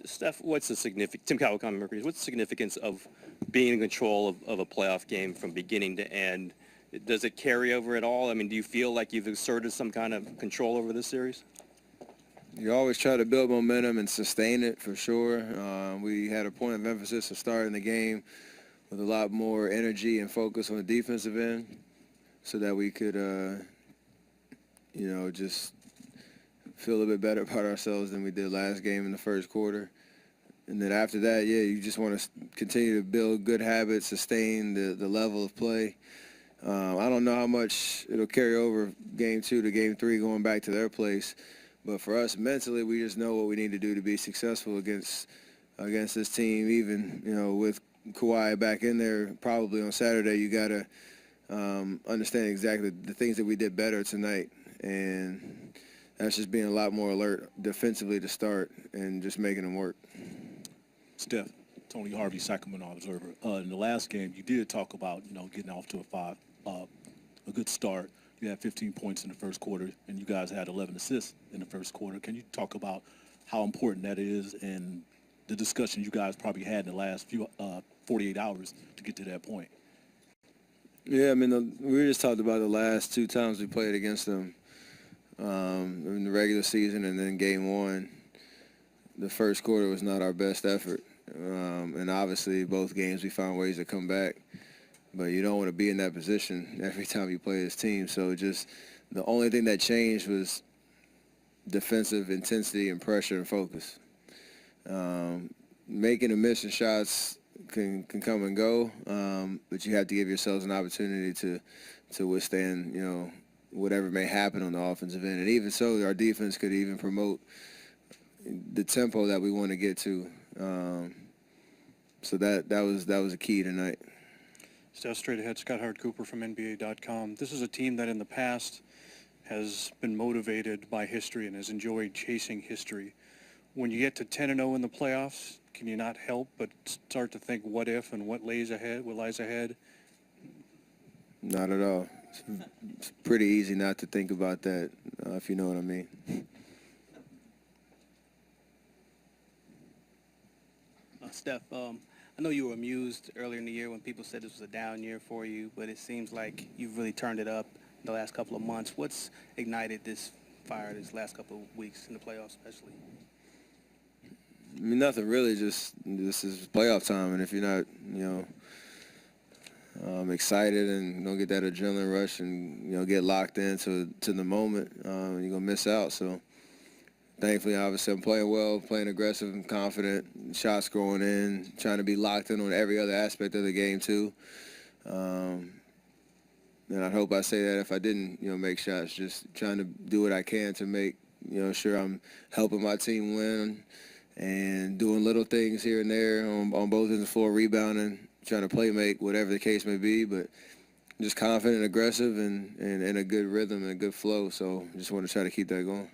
Steph, what's the significance? Tim Cowell, Mercury. What's the significance of being in control of a playoff game from beginning to end? Does it carry over at all? I mean, do you feel like you've exerted some kind of control over this series? You always try to build momentum and sustain it for sure. We had a point of emphasis of starting the game with a lot more energy and focus on the defensive end so that we could, just feel a little bit better about ourselves than we did last game in the first quarter. And then after that, you just want to continue to build good habits, sustain the level of play. I don't know how much it'll carry over game 2 to game 3 going back to their place. But for us mentally, we just know what we need to do to be successful against this team. Even, with Kawhi back in there probably on Saturday, you got to understand exactly the things that we did better tonight. And that's just being a lot more alert defensively to start and just making them work. Steph, Tony Harvey, Sacramento Observer. In the last game, you did talk about, getting off to a good start. You had 15 points in the first quarter, and you guys had 11 assists in the first quarter. Can you talk about how important that is and the discussion you guys probably had in the last 48 hours to get to that point? Yeah, I mean, we just talked about the last 2 times we played against them in the regular season and then game 1. The first quarter was not our best effort. And obviously, both games we found ways to come back. But you don't want to be in that position every time you play this team. So just the only thing that changed was defensive intensity and pressure and focus. Making and missing shots can come and go, but you have to give yourselves an opportunity to withstand, whatever may happen on the offensive end. And even so, our defense could even promote the tempo that we want to get to. So that was a key tonight. Steph, straight ahead, Scott Howard Cooper from NBA.com. This is a team that in the past has been motivated by history and has enjoyed chasing history. When you get to 10-0 in the playoffs, can you not help but start to think what if and what lies ahead? Not at all. It's pretty easy not to think about that, if you know what I mean. Steph, I know you were amused earlier in the year when people said this was a down year for you, but it seems like you've really turned it up in the last couple of months. What's ignited this fire this last couple of weeks in the playoffs especially? I mean, nothing really. Just this is playoff time, and if you're not, excited and don't get that adrenaline rush and get locked into the moment, you're gonna miss out. So, thankfully, obviously, I'm playing well, playing aggressive and confident, shots going in, trying to be locked in on every other aspect of the game too. And I hope I say that if I didn't, make shots, just trying to do what I can to make, sure I'm helping my team win. And doing little things here and there on both ends of the floor, rebounding, trying to play make, whatever the case may be, but just confident, aggressive, and in a good rhythm and a good flow. So just want to try to keep that going.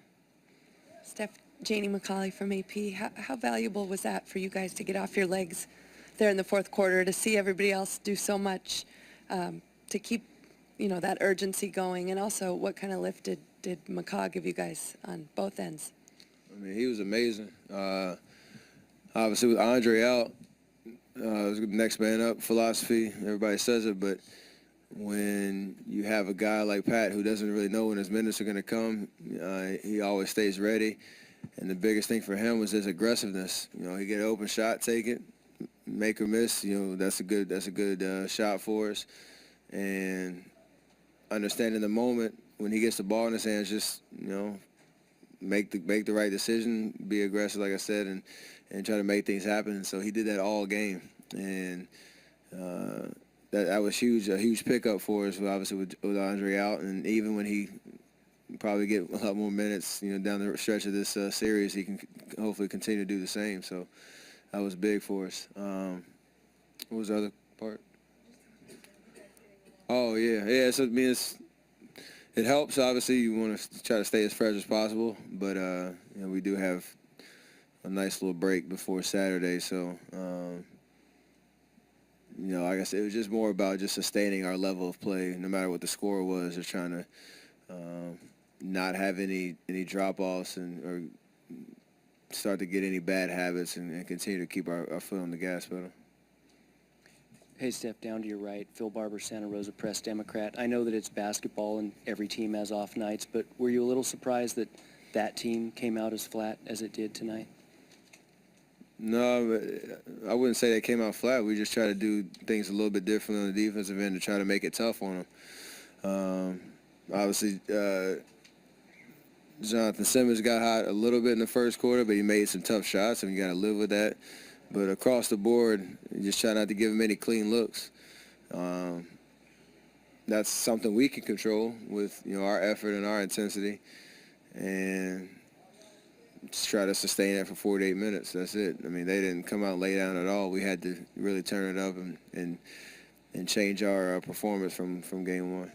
Steph, Janie McCauley from AP. How valuable was that for you guys to get off your legs there in the fourth quarter, to see everybody else do so much to keep, that urgency going? And also, what kind of lift did McCaw give you guys on both ends? I mean, he was amazing. Obviously, with Andre out, it was the next man up philosophy. Everybody says it, but when you have a guy like Pat who doesn't really know when his minutes are going to come, he always stays ready. And the biggest thing for him was his aggressive-ness. He get an open shot, take it, make or miss. That's a good shot for us. And understanding the moment when he gets the ball in his hands, just make the right decision, be aggressive, like I said, and try to make things happen. And so he did that all game, and that was huge, a huge pickup for us. Obviously with Andre out, and even when he probably get a lot more minutes, down the stretch of this series, he can hopefully continue to do the same. So that was big for us. What was the other part? Oh yeah. So it helps. Obviously, you want to try to stay as fresh as possible, but we do have a nice little break before Saturday. So, like I said, it was just more about just sustaining our level of play, no matter what the score was. Just trying to not have any drop-offs or start to get any bad habits and continue to keep our foot on the gas pedal. Hey, Steph, down to your right, Phil Barber, Santa Rosa Press Democrat. I know that it's basketball and every team has off nights, but were you a little surprised that that team came out as flat as it did tonight? No, I wouldn't say they came out flat. We just try to do things a little bit differently on the defensive end to try to make it tough on them. Obviously, Jonathan Simmons got hot a little bit in the first quarter, but he made some tough shots, and you got to live with that. But across the board, you just try not to give him any clean looks. That's something we can control with our effort and our intensity, and just try to sustain that for 48 minutes. That's it. I mean, they didn't come out and lay down at all. We had to really turn it up and change our performance from game one.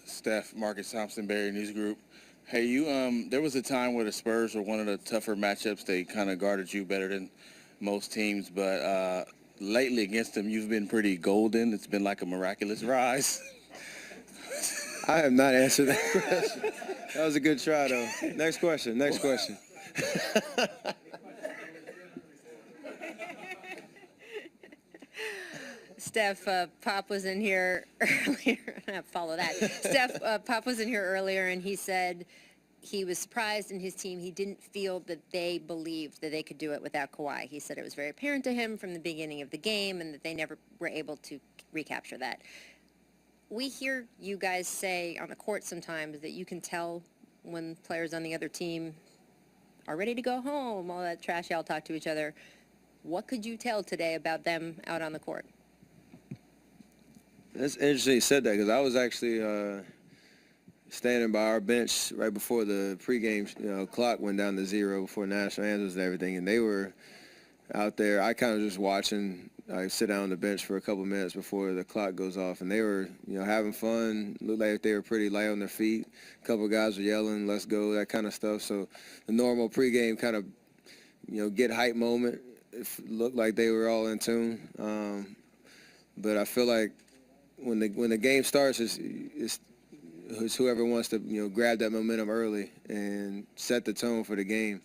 Steph, Marcus Thompson, Barry News Group. Hey, you. There was a time where the Spurs were one of the tougher matchups. They kind of guarded you better than most teams, but lately against them, you've been pretty golden. It's been like a miraculous rise. I have not answered that question. That was a good try, though. Next question. Steph, Pop was in here earlier. Follow that. Steph, Pop was in here earlier, and he said he was surprised in his team. He didn't feel that they believed that they could do it without Kawhi. He said it was very apparent to him from the beginning of the game and that they never were able to recapture that. We hear you guys say on the court sometimes that you can tell when players on the other team are ready to go home, all that trash y'all talk to each other. What could you tell today about them out on the court? That's interesting you said that, because I was actually standing by our bench right before the pregame clock went down to 0 before national anthems and everything, and they were out there. I kind of just watching. I sit down on the bench for a couple minutes before the clock goes off, and they were, having fun. Looked like they were pretty light on their feet. A couple of guys were yelling, "Let's go," that kind of stuff. So the normal pregame kind of, get hype moment. It looked like they were all in tune. But I feel like when the game starts, it's whoever wants to grab that momentum early and set the tone for the game.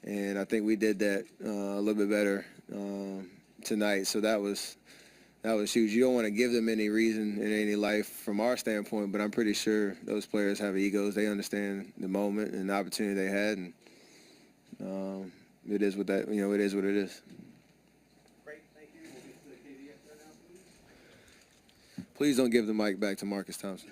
And I think we did that a little bit better tonight. So that was huge. You don't want to give them any reason in any life from our standpoint, but I'm pretty sure those players have egos. They understand the moment and the opportunity they had, and it is what that it is what it is. Great, thank you. We'll get to the KDF now, please. Please don't give the mic back to Marcus Thompson.